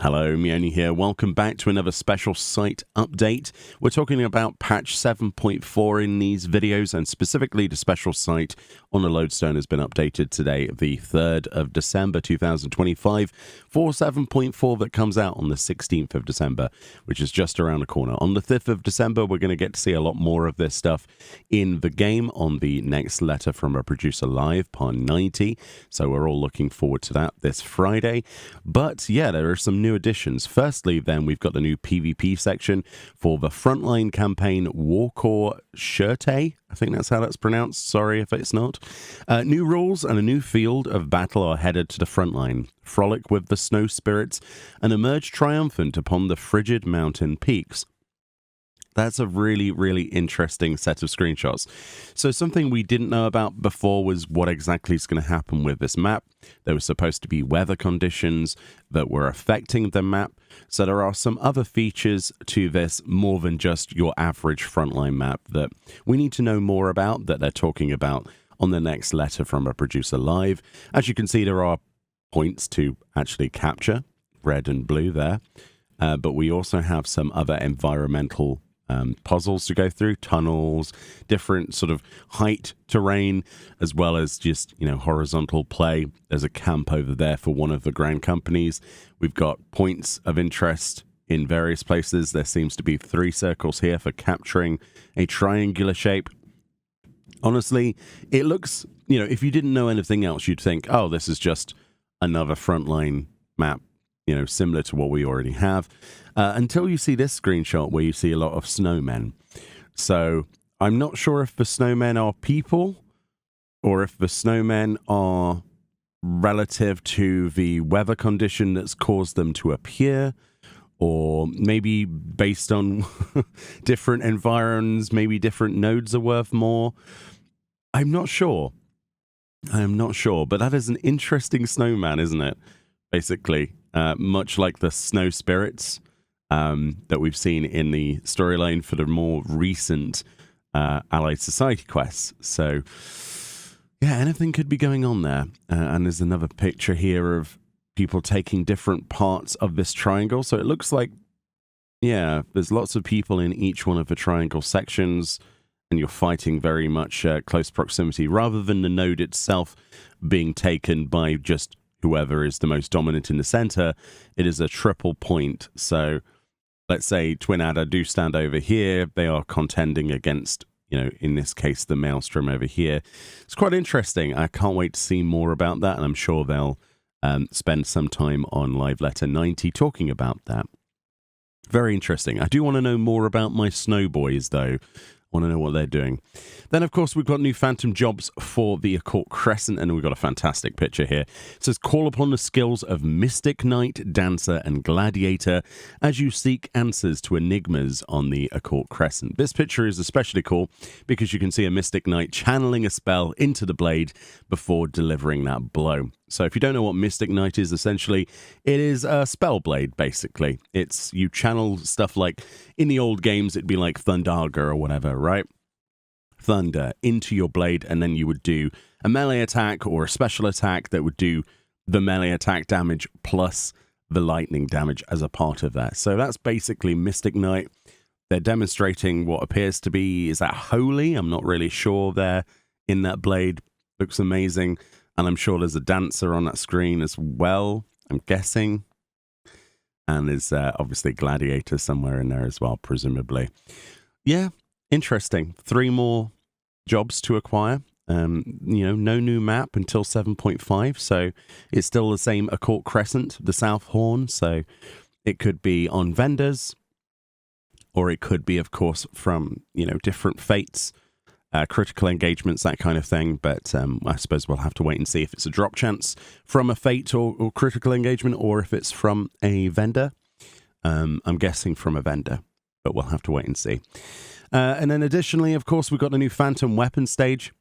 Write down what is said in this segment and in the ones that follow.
Hello, Meoni here. Welcome back to another special site update. We're talking about patch 7.4 in these videos, and specifically the special site on the Lodestone has been updated today, the 3rd of December 2025, for 7.4 that comes out on the 16th of December, which is just around the corner. On the 5th of December, we're going to get to see a lot more of this stuff in the game on the next Letter from a Producer Live, part 90. So we're all looking forward to that this Friday. But yeah, there are some new additions. Firstly, then, we've got the new PvP section for the frontline campaign Warcore Shirte. I think that's how that's pronounced. Sorry if it's not. New rules and a new field of battle are headed to the frontline. Frolic with the snow spirits and emerge triumphant upon the frigid mountain peaks. That's a really, really interesting set of screenshots. So something we didn't know about before was what exactly is going to happen with this map. There were supposed to be weather conditions that were affecting the map. So there are some other features to this more than just your average frontline map that we need to know more about, that they're talking about on the next Letter from a Producer Live. As you can see, there are points to actually capture, red and blue there. But we also have some other environmental puzzles to go through, tunnels, different sort of height terrain, as well as just, horizontal play. There's a camp over there for one of the grand companies. We've got points of interest in various places. There seems to be 3 circles here for capturing a triangular shape. Honestly, it looks, if you didn't know anything else, you'd think, oh, this is just another frontline map, similar to what we already have. Until you see this screenshot where you see a lot of snowmen. So I'm not sure if the snowmen are people or if the snowmen are relative to the weather condition that's caused them to appear, or maybe based on different environs, maybe different nodes are worth more. I'm not sure. But that is an interesting snowman, isn't it? Basically, much like the snow spirits that we've seen in the storyline for the more recent Allied Society quests. So, yeah, anything could be going on there. And there's another picture here of people taking different parts of this triangle. So it looks like, yeah, there's lots of people in each one of the triangle sections, and you're fighting very much close proximity, rather than the node itself being taken by just whoever is the most dominant in the center. It is a triple point. So let's say Twin Adder do stand over here. They are contending against, in this case, the Maelstrom over here. It's quite interesting. I can't wait to see more about that, and I'm sure they'll spend some time on Live Letter 90 talking about that. Very interesting. I do want to know more about my snow boys, though. Want to know what they're doing. Then, of course, we've got new phantom jobs for the Occult Crescent, and we've got a fantastic picture here. It says, call upon the skills of Mystic Knight, Dancer, and Gladiator as you seek answers to enigmas on the Occult Crescent. This picture is especially cool because you can see a Mystic Knight channeling a spell into the blade before delivering that blow. So if you don't know what Mystic Knight is, essentially, it is a spell blade, basically. It's, you channel stuff like, in the old games, it'd be like Thundaga or whatever, right? Thunder into your blade, and then you would do a melee attack or a special attack that would do the melee attack damage plus the lightning damage as a part of that. So that's basically Mystic Knight. They're demonstrating what appears to be, is that holy? I'm not really sure there in that blade. Looks amazing. And I'm sure there's a dancer on that screen as well, I'm guessing. And there's obviously Gladiator somewhere in there as well, presumably. Yeah, interesting. 3 more jobs to acquire. No new map until 7.5. So it's still the same Occult Crescent, the South Horn. So it could be on vendors, or it could be, of course, from, different fates. Critical engagements, that kind of thing, but I suppose we'll have to wait and see if it's a drop chance from a fate or critical engagement, or if it's from a vendor. I'm guessing from a vendor, but we'll have to wait and see. And then additionally, of course, we've got the new Phantom Weapon stage.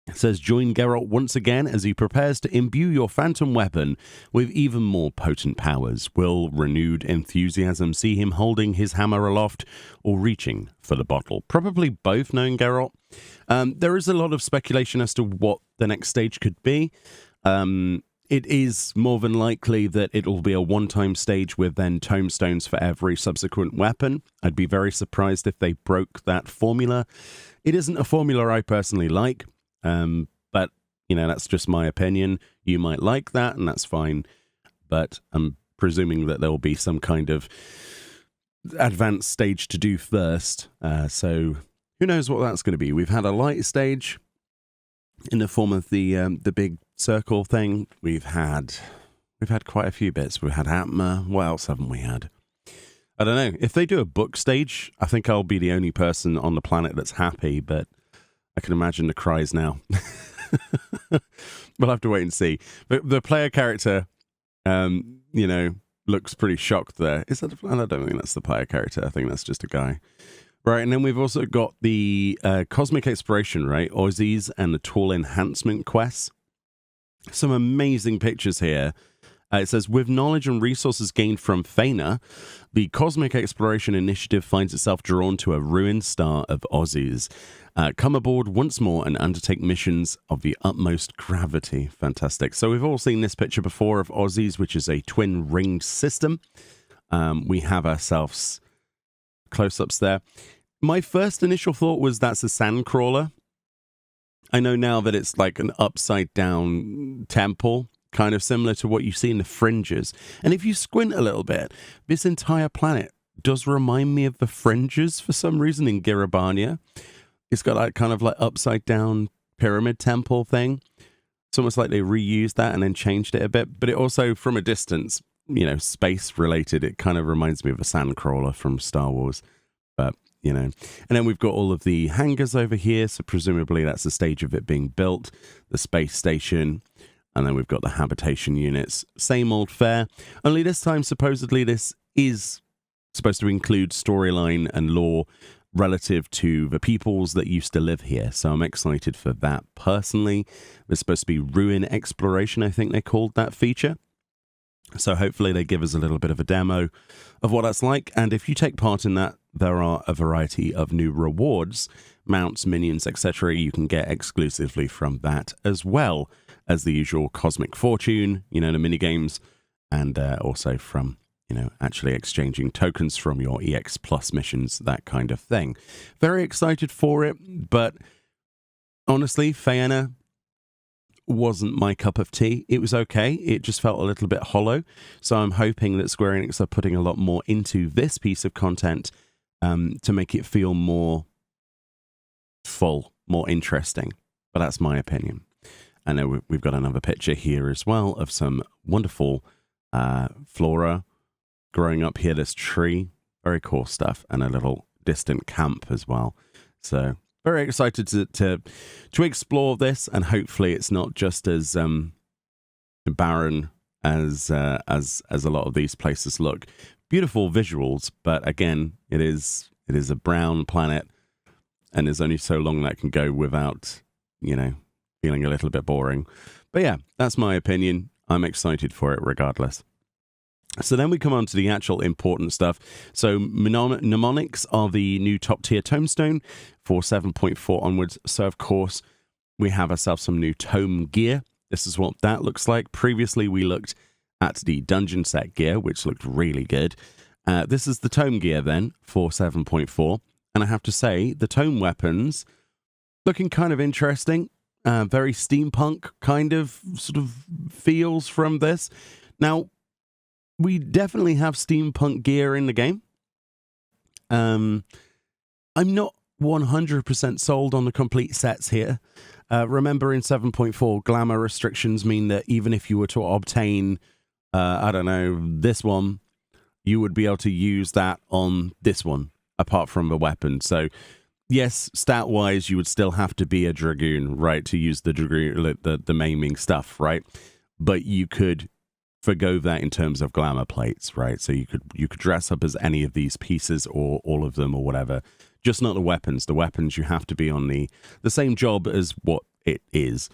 It says, join Geralt once again as he prepares to imbue your phantom weapon with even more potent powers. Will renewed enthusiasm see him holding his hammer aloft or reaching for the bottle? Probably both, knowing Geralt. There is a lot of speculation as to what the next stage could be. it is more than likely that it'll be a one-time stage with then tomestones for every subsequent weapon. I'd be very surprised if they broke that formula. It isn't a formula I personally like, but, you know, that's just my opinion. You might like that, and that's fine. But I'm presuming that there will be some kind of advanced stage to do first. So who knows what that's going to be. We've had a light stage in the form of the big circle thing. We've had quite a few bits. We've had Atma. What else haven't we had? I don't know. If they do a book stage, I think I'll be the only person on the planet that's happy, but I can imagine the cries now. We'll have to wait and see. But the player character, you know, looks pretty shocked there. Is that I don't think that's the player character. I think that's just a guy. Right, and then we've also got the Cosmic Exploration, right? Aussies and the Tool Enhancement quests. Some amazing pictures here. It says, with knowledge and resources gained from Faina, the Cosmic Exploration Initiative finds itself drawn to a ruined star of Aussies. Come aboard once more and undertake missions of the utmost gravity. Fantastic. So we've all seen this picture before of Aussies, which is a twin-ringed system. We have ourselves close-ups there. My first initial thought was that's a sandcrawler. I know now that it's like an upside-down temple, kind of similar to what you see in the Fringes. And if you squint a little bit, this entire planet does remind me of the Fringes for some reason in Giribania. It's got that kind of like upside-down pyramid temple thing. It's almost like they reused that and then changed it a bit. But it also, from a distance, you know, space-related, it kind of reminds me of a sandcrawler from Star Wars. But, you know. And then we've got all of the hangars over here, so presumably that's the stage of it being built. The space station. And then we've got the habitation units. Same old fare. Only this time, supposedly, this is supposed to include storyline and lore relative to the peoples that used to live here. So I'm excited for that personally. There's supposed to be ruin exploration, I think they called that feature. So hopefully they give us a little bit of a demo of what that's like. And if you take part in that, there are a variety of new rewards, mounts, minions, etc. you can get exclusively from that, as well as the usual Cosmic Fortune, you know, the minigames, and also from, you know, actually exchanging tokens from your EX Plus missions, that kind of thing. Very excited for it, but honestly, Faina wasn't my cup of tea. It was okay. It just felt a little bit hollow. So I'm hoping that Square Enix are putting a lot more into this piece of content to make it feel more full, more interesting. But that's my opinion. I know we've got another picture here as well of some wonderful flora growing up here. This tree, very cool stuff, and a little distant camp as well. So very excited to explore this, and hopefully it's not just as barren as a lot of these places look. Beautiful visuals, but again, it is a brown planet, and there's only so long that can go without, you know, feeling a little bit boring. But yeah, that's my opinion. I'm excited for it regardless. So then we come on to the actual important stuff. So mnemonics are the new top tier tomestone for 7.4 onwards. So of course we have ourselves some new tome gear. This is what that looks like. Previously we looked at the dungeon set gear, which looked really good. This is the tome gear then for 7.4. And I have to say the tome weapons looking kind of interesting. Very steampunk kind of sort of feels from this. Now, we definitely have steampunk gear in the game. I'm not 100% sold on the complete sets here. Remember in 7.4, glamour restrictions mean that even if you were to obtain, I don't know, this one, you would be able to use that on this one, apart from the weapon. So, yes, stat-wise, you would still have to be a Dragoon, right, to use the Dragoon, the maiming stuff, right? But you could forgo that in terms of glamour plates, right? So you could dress up as any of these pieces or all of them or whatever, just not the weapons. The weapons, you have to be on the same job as what it is.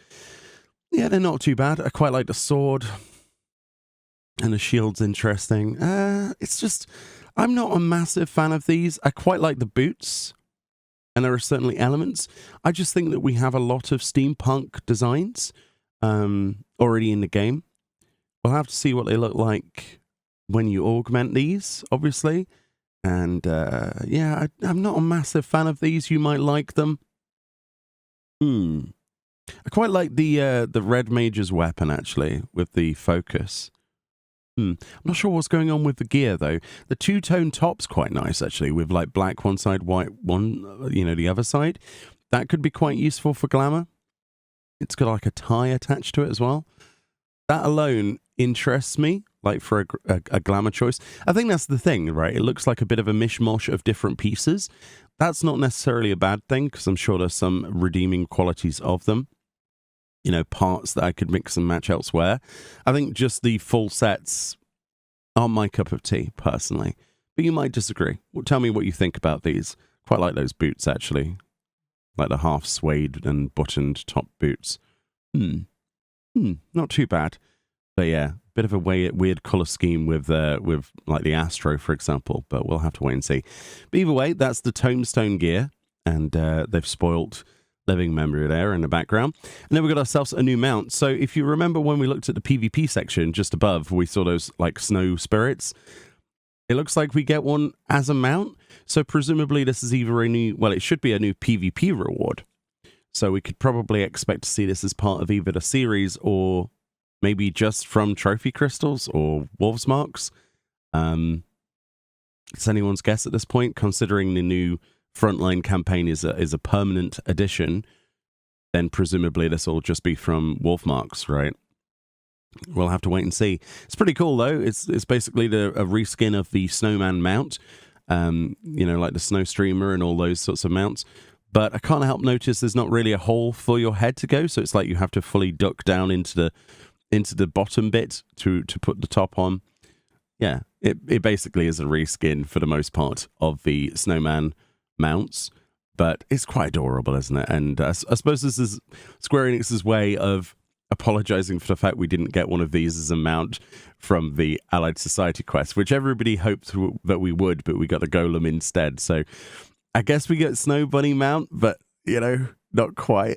Yeah, they're not too bad. I quite like the sword, and the shield's interesting. It's just, I'm not a massive fan of these. I quite like the boots, and there are certainly elements. I just think that we have a lot of steampunk designs already in the game. we'll have to see what they look like when you augment these, obviously. And yeah, I'm not a massive fan of these. You might like them. I quite like the Red Mage's weapon, actually, with the focus. I'm not sure what's going on with the gear, though. The two-tone top's quite nice, actually, with like black one side, white one, the other side. That could be quite useful for glamour. It's got like a tie attached to it as well. That alone interests me, like for a glamour choice. I think that's the thing, right? It looks like a bit of a mishmash of different pieces. That's not necessarily a bad thing, because I'm sure there's some redeeming qualities of them. Parts that I could mix and match elsewhere. I think just the full sets aren't my cup of tea, personally. But you might disagree. Well, tell me what you think about these. Quite like those boots, actually. Like the half suede and buttoned top boots. Not too bad. But yeah, bit of a weird colour scheme with like the Astro, for example. But we'll have to wait and see. But either way, that's the Tombstone gear. And they've spoilt living memory there in the background. And then we got ourselves a new mount. So if you remember when we looked at the PvP section just above, we saw those like snow spirits. It looks like we get one as a mount. So presumably this is either it should be a new PvP reward. So we could probably expect to see this as part of either the series or maybe just from trophy crystals or wolves marks. It's anyone's guess at this point, considering the new Frontline campaign is a permanent addition. Then presumably this will just be from wolf marks, right? We'll have to wait and see. It's pretty cool though. It's basically a reskin of the snowman mount, like the snow streamer and all those sorts of mounts. But I can't help notice there's not really a hole for your head to go, so it's like you have to fully duck down into the bottom bit to put the top on. Yeah, it basically is a reskin for the most part of the snowman mounts, but it's quite adorable, isn't it? And I suppose this is Square Enix's way of apologizing for the fact we didn't get one of these as a mount from the Allied Society quest, which everybody hoped that we would, but we got a golem instead. So I guess we get Snow Bunny mount, but not quite.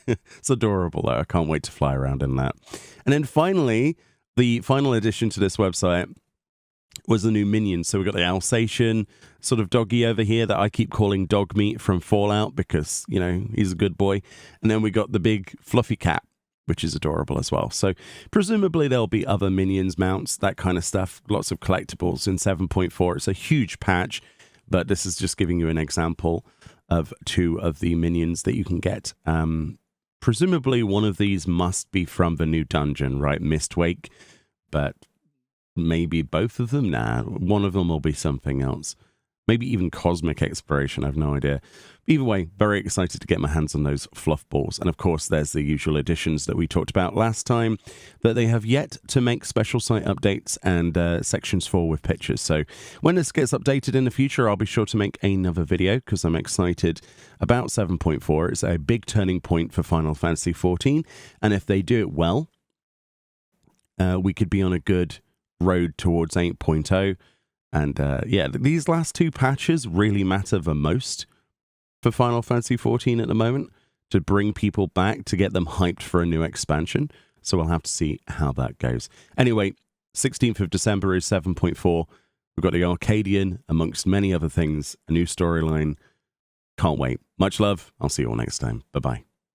It's adorable though. I can't wait to fly around in that. And then finally, the final addition to this website was the new minions. So we got the Alsatian sort of doggy over here that I keep calling Dog Meat from Fallout because, he's a good boy. And then we got the big fluffy cat, which is adorable as well. So presumably there'll be other minions mounts, that kind of stuff. Lots of collectibles in 7.4. It's a huge patch, but this is just giving you an example of 2 of the minions that you can get. Presumably one of these must be from the new dungeon, right? Mistwake, but maybe both of them? Nah, one of them will be something else. Maybe even Cosmic Exploration, I have no idea. Either way, very excited to get my hands on those fluff balls. And of course, there's the usual additions that we talked about last time that they have yet to make special site updates and sections for with pictures. So when this gets updated in the future, I'll be sure to make another video because I'm excited about 7.4. It's a big turning point for Final Fantasy XIV. And if they do it well, we could be on a good road towards 8.0. And yeah, these last 2 patches really matter the most for Final Fantasy XIV at the moment, to bring people back, to get them hyped for a new expansion. So we'll have to see how that goes. Anyway, 16th of December is 7.4. We've got the Arcadian, amongst many other things, a new storyline. Can't wait. Much love. I'll see you all next time. Bye-bye.